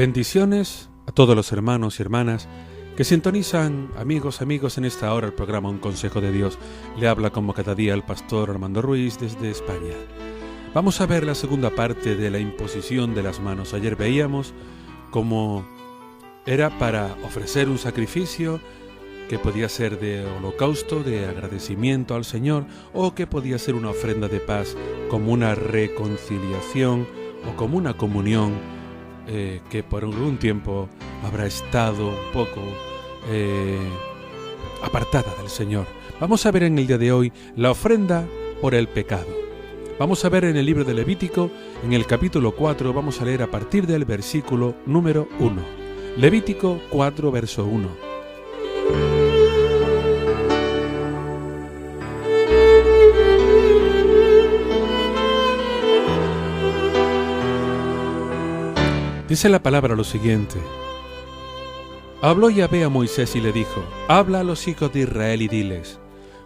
Bendiciones a todos los hermanos y hermanas que sintonizan, amigos, en esta hora el programa Un Consejo de Dios. Le habla como cada día el pastor Armando Ruiz desde España. Vamos a ver la segunda parte de la imposición de las manos. Ayer veíamos cómo era para ofrecer un sacrificio que podía ser de holocausto, de agradecimiento al Señor, o que podía ser una ofrenda de paz, como una reconciliación o como una comunión que por algún tiempo habrá estado un poco apartada del Señor. Vamos a ver en el día de hoy la ofrenda por el pecado. Vamos a ver en el libro de Levítico, en el capítulo 4, vamos a leer a partir del versículo número 1. Levítico 4, verso 1. Dice la palabra lo siguiente: Habló Yahvé a Moisés y le dijo: Habla a los hijos de Israel y diles: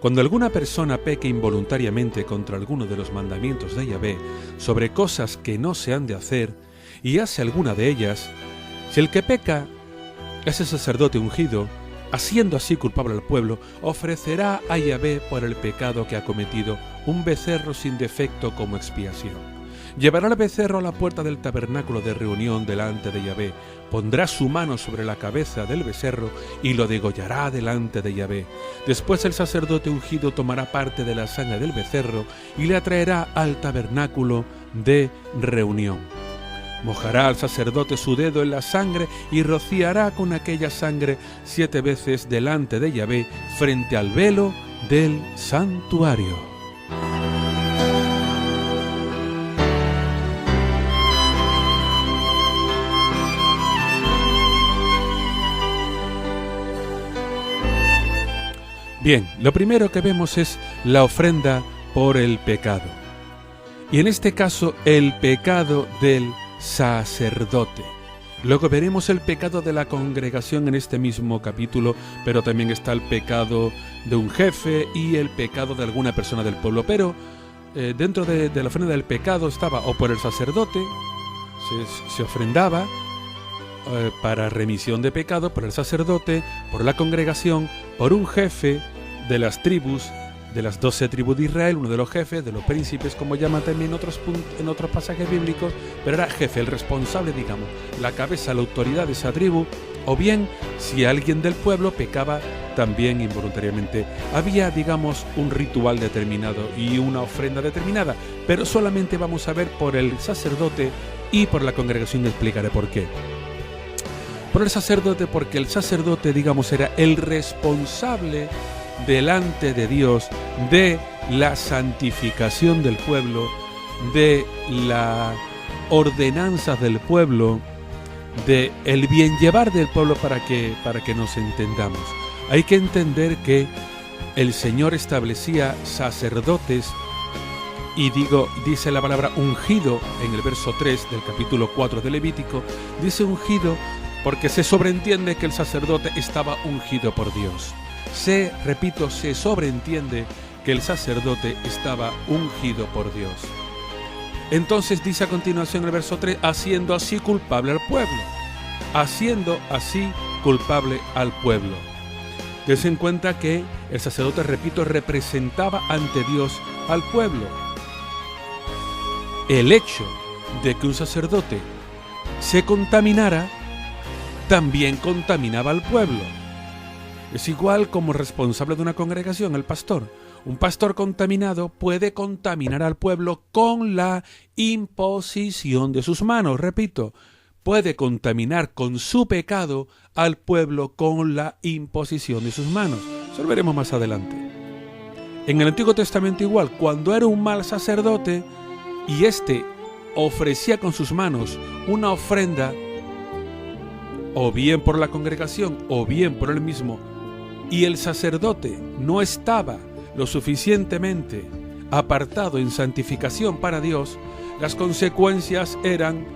Cuando alguna persona peque involuntariamente contra alguno de los mandamientos de Yahvé sobre cosas que no se han de hacer, y hace alguna de ellas, si el que peca es el sacerdote ungido, haciendo así culpable al pueblo, ofrecerá a Yahvé por el pecado que ha cometido un becerro sin defecto como expiación. Llevará el becerro a la puerta del tabernáculo de reunión delante de Yahvé, pondrá su mano sobre la cabeza del becerro y lo degollará delante de Yahvé. Después el sacerdote ungido tomará parte de la sangre del becerro y le atraerá al tabernáculo de reunión. Mojará al sacerdote su dedo en la sangre y rociará con aquella sangre 7 veces delante de Yahvé frente al velo del santuario. Bien, lo primero que vemos es la ofrenda por el pecado. Y en este caso, el pecado del sacerdote. Luego veremos el pecado de la congregación en este mismo capítulo, pero también está el pecado de un jefe y el pecado de alguna persona del pueblo. Pero dentro de la ofrenda del pecado estaba o por el sacerdote, se ofrendaba para remisión de pecado, por el sacerdote, por la congregación, por un jefe de las tribus, de las 12 tribus de Israel, uno de los jefes, de los príncipes, como llaman también en otros pasajes bíblicos, pero era jefe, el responsable, digamos, la cabeza, la autoridad de esa tribu, o bien, si alguien del pueblo pecaba también involuntariamente. Había, digamos, un ritual determinado y una ofrenda determinada, pero solamente vamos a ver por el sacerdote y por la congregación. Explicaré por qué. Por el sacerdote, porque el sacerdote, digamos, era el responsable delante de Dios de la santificación del pueblo, de la ordenanza del pueblo, de el bien llevar del pueblo, para que nos entendamos. Hay que entender que el Señor establecía sacerdotes, y dice la palabra ungido en el verso 3 del capítulo 4 de Levítico, dice ungido porque se sobreentiende que el sacerdote estaba ungido por Dios. Se sobreentiende que el sacerdote estaba ungido por Dios. Entonces dice a continuación el verso 3, haciendo así culpable al pueblo. Haciendo así culpable al pueblo. Tense en cuenta que el sacerdote, repito, representaba ante Dios al pueblo. El hecho de que un sacerdote se contaminara también contaminaba al pueblo. Es igual como responsable de una congregación, el pastor. Un pastor contaminado puede contaminar al pueblo con la imposición de sus manos. Repito, puede contaminar con su pecado al pueblo con la imposición de sus manos. Eso lo veremos más adelante. En el Antiguo Testamento igual, cuando era un mal sacerdote y éste ofrecía con sus manos una ofrenda, o bien por la congregación o bien por él mismo, y el sacerdote no estaba lo suficientemente apartado en santificación para Dios, las consecuencias eran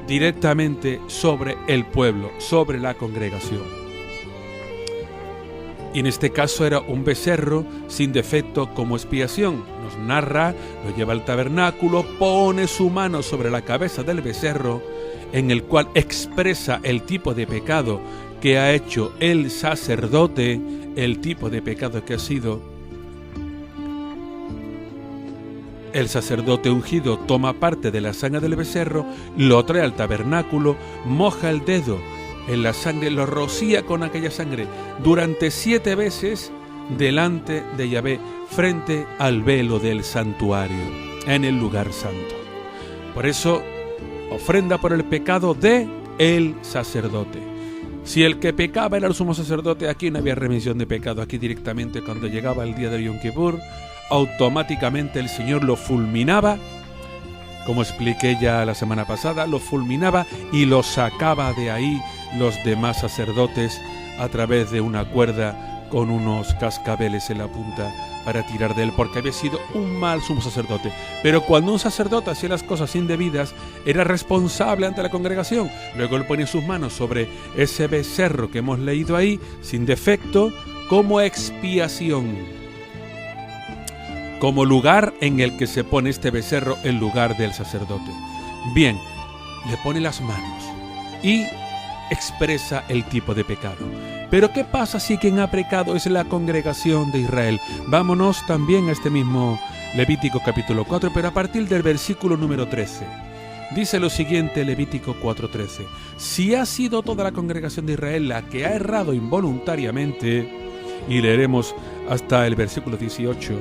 directamente sobre el pueblo, sobre la congregación. Y en este caso era un becerro sin defecto como expiación. Nos narra, lo lleva al tabernáculo, pone su mano sobre la cabeza del becerro en el cual expresa el tipo de pecado que ha hecho el sacerdote, el tipo de pecado que ha sido. El sacerdote ungido toma parte de la sangre del becerro, lo trae al tabernáculo, moja el dedo en la sangre, lo rocía con aquella sangre durante 7 veces delante de Yahvé, frente al velo del santuario, en el lugar santo. Por eso, ofrenda por el pecado de el sacerdote. Si el que pecaba era el sumo sacerdote, aquí no había remisión de pecado. Aquí directamente, cuando llegaba el día de Yom Kippur, automáticamente el Señor lo fulminaba, como expliqué ya la semana pasada, lo fulminaba y lo sacaba de ahí los demás sacerdotes a través de una cuerda con unos cascabeles en la punta para tirar de él, porque había sido un mal sumo sacerdote. Pero cuando un sacerdote hacía las cosas indebidas, era responsable ante la congregación. Luego él ponía sus manos sobre ese becerro que hemos leído ahí, sin defecto, como expiación, como lugar en el que se pone este becerro en lugar del sacerdote. Bien, le pone las manos y expresa el tipo de pecado. Pero ¿qué pasa si quien ha pecado es la congregación de Israel? Vámonos también a este mismo Levítico capítulo 4, pero a partir del versículo número 13. Dice lo siguiente, Levítico 4:13. Si ha sido toda la congregación de Israel la que ha errado involuntariamente, y leeremos hasta el versículo 18,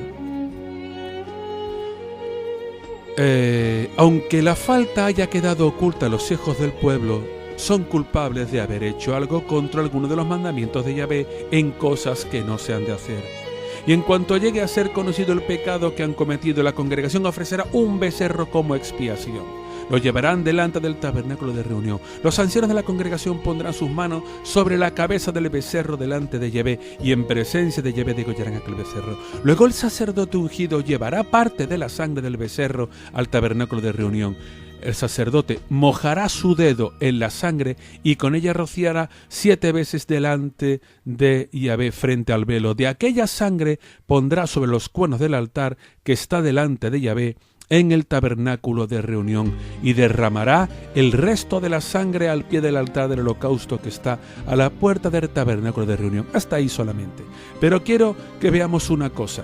aunque la falta haya quedado oculta a los ojos del pueblo, son culpables de haber hecho algo contra alguno de los mandamientos de Yahvé en cosas que no se han de hacer. Y en cuanto llegue a ser conocido el pecado que han cometido, la congregación ofrecerá un becerro como expiación. Lo llevarán delante del tabernáculo de reunión. Los ancianos de la congregación pondrán sus manos sobre la cabeza del becerro delante de Yahvé, y en presencia de Yahvé degollarán aquel becerro. Luego el sacerdote ungido llevará parte de la sangre del becerro al tabernáculo de reunión. El sacerdote mojará su dedo en la sangre y con ella rociará 7 veces delante de Yahvé frente al velo. De aquella sangre pondrá sobre los cuernos del altar que está delante de Yahvé en el tabernáculo de reunión, y derramará el resto de la sangre al pie del altar del holocausto que está a la puerta del tabernáculo de reunión. Hasta ahí solamente. Pero quiero que veamos una cosa.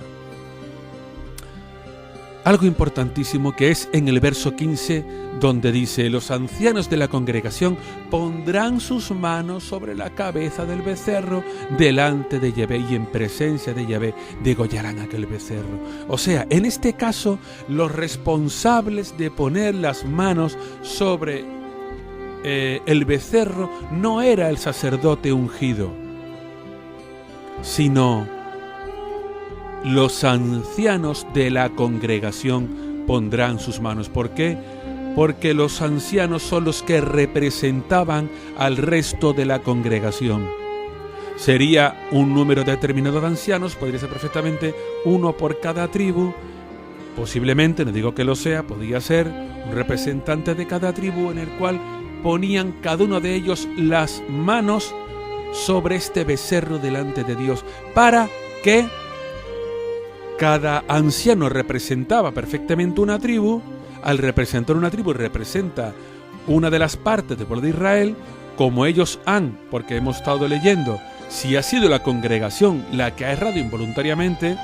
Algo importantísimo, que es en el verso 15, donde dice: los ancianos de la congregación pondrán sus manos sobre la cabeza del becerro delante de Yahvé, y en presencia de Yahvé degollarán aquel becerro. O sea, en este caso, los responsables de poner las manos sobre el becerro no era el sacerdote ungido, sino los ancianos de la congregación pondrán sus manos. ¿Por qué? Porque los ancianos son los que representaban al resto de la congregación. Sería un número determinado de ancianos, podría ser perfectamente uno por cada tribu. Posiblemente, no digo que lo sea, podría ser un representante de cada tribu, en el cual ponían cada uno de ellos las manos sobre este becerro delante de Dios, para que cada anciano representaba perfectamente una tribu. Al representar una tribu, representa una de las partes del pueblo de Israel, como ellos han, porque hemos estado leyendo, si ha sido la congregación la que ha errado involuntariamente,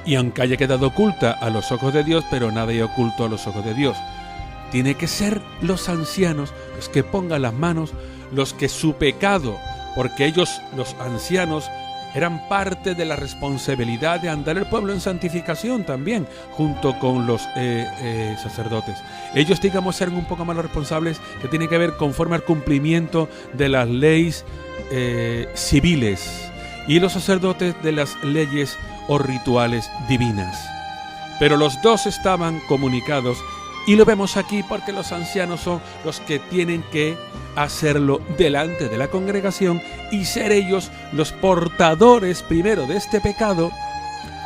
y aunque haya quedado oculta a los ojos de Dios, pero nada hay oculto a los ojos de Dios. Tiene que ser los ancianos los que pongan las manos, los que su pecado, porque ellos, los ancianos, eran parte de la responsabilidad de andar el pueblo en santificación también, junto con los sacerdotes. Ellos, digamos, eran un poco más los responsables, que tienen que ver conforme al cumplimiento de las leyes civiles, y los sacerdotes de las leyes o rituales divinas. Pero los dos estaban comunicados, y lo vemos aquí porque los ancianos son los que tienen que hacerlo delante de la congregación y ser ellos los portadores primero de este pecado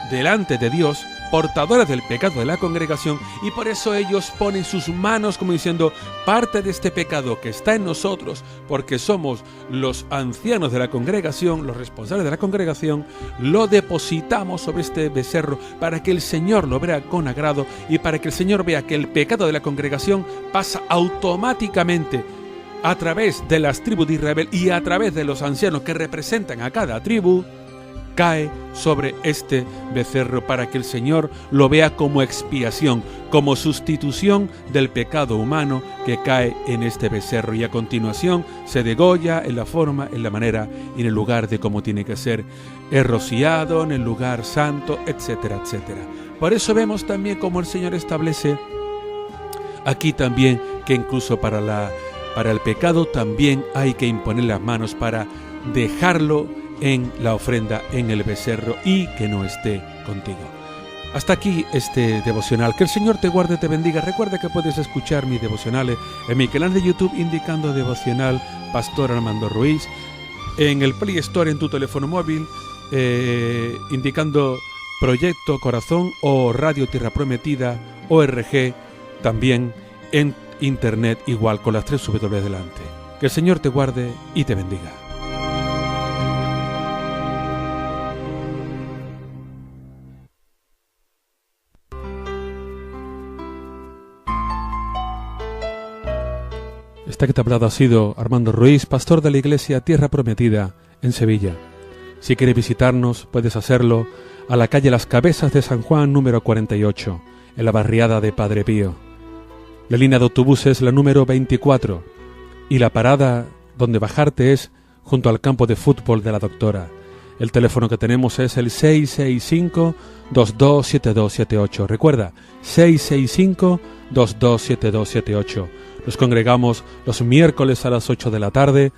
delante de Dios, portadores del pecado de la congregación, y por eso ellos ponen sus manos como diciendo, parte de este pecado que está en nosotros, porque somos los ancianos de la congregación, los responsables de la congregación, lo depositamos sobre este becerro para que el Señor lo vea con agrado y para que el Señor vea que el pecado de la congregación pasa automáticamente a través de las tribus de Israel y a través de los ancianos que representan a cada tribu, cae sobre este becerro para que el Señor lo vea como expiación, como sustitución del pecado humano que cae en este becerro, y a continuación se degolla en la forma, en la manera y en el lugar de cómo tiene que ser, es rociado en el lugar santo, etcétera, etcétera. Por eso vemos también cómo el Señor establece aquí también que incluso para el pecado también hay que imponer las manos para dejarlo en la ofrenda, en el becerro, y que no esté contigo. Hasta aquí este devocional. Que el Señor te guarde, te bendiga. Recuerda que puedes escuchar mis devocionales en mi canal de YouTube indicando devocional Pastor Armando Ruiz, en el Play Store en tu teléfono móvil indicando Proyecto Corazón o Radio Tierra Prometida ORG, también en internet igual con las 3 W delante. Que el Señor te guarde y te bendiga. Esta que te ha hablado ha sido Armando Ruiz, pastor de la Iglesia Tierra Prometida en Sevilla. Si quieres visitarnos, puedes hacerlo a la calle Las Cabezas de San Juan, número 48, en la barriada de Padre Pío. La línea de autobuses la número 24 y la parada donde bajarte es junto al campo de fútbol de la Doctora. El teléfono que tenemos es el 665-227278. Recuerda, 665-227278. Nos congregamos los miércoles a las 8 de la tarde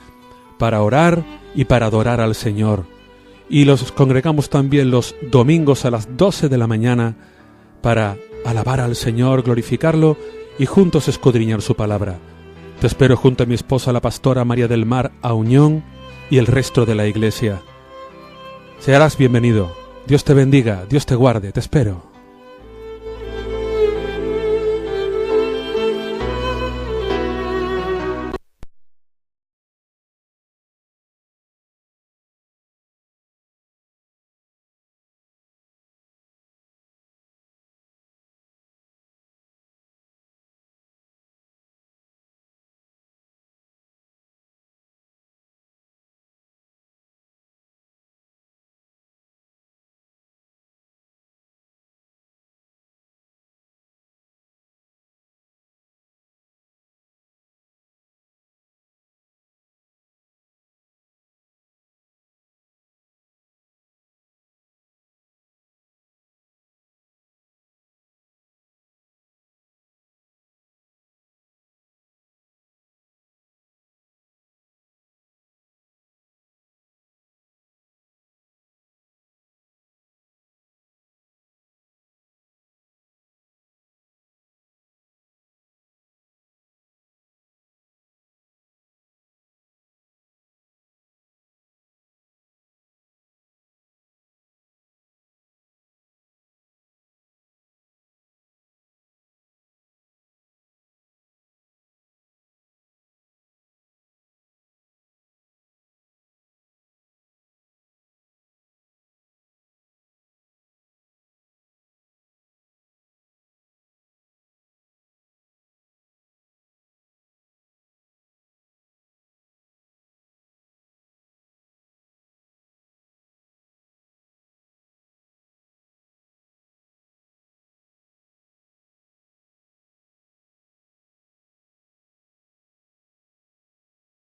para orar y para adorar al Señor. Y los congregamos también los domingos a las 12 de la mañana para alabar al Señor, glorificarlo y juntos escudriñar su palabra. Te espero junto a mi esposa, la pastora María del Mar Auñón, y el resto de la iglesia. Serás bienvenido. Dios te bendiga, Dios te guarde, te espero.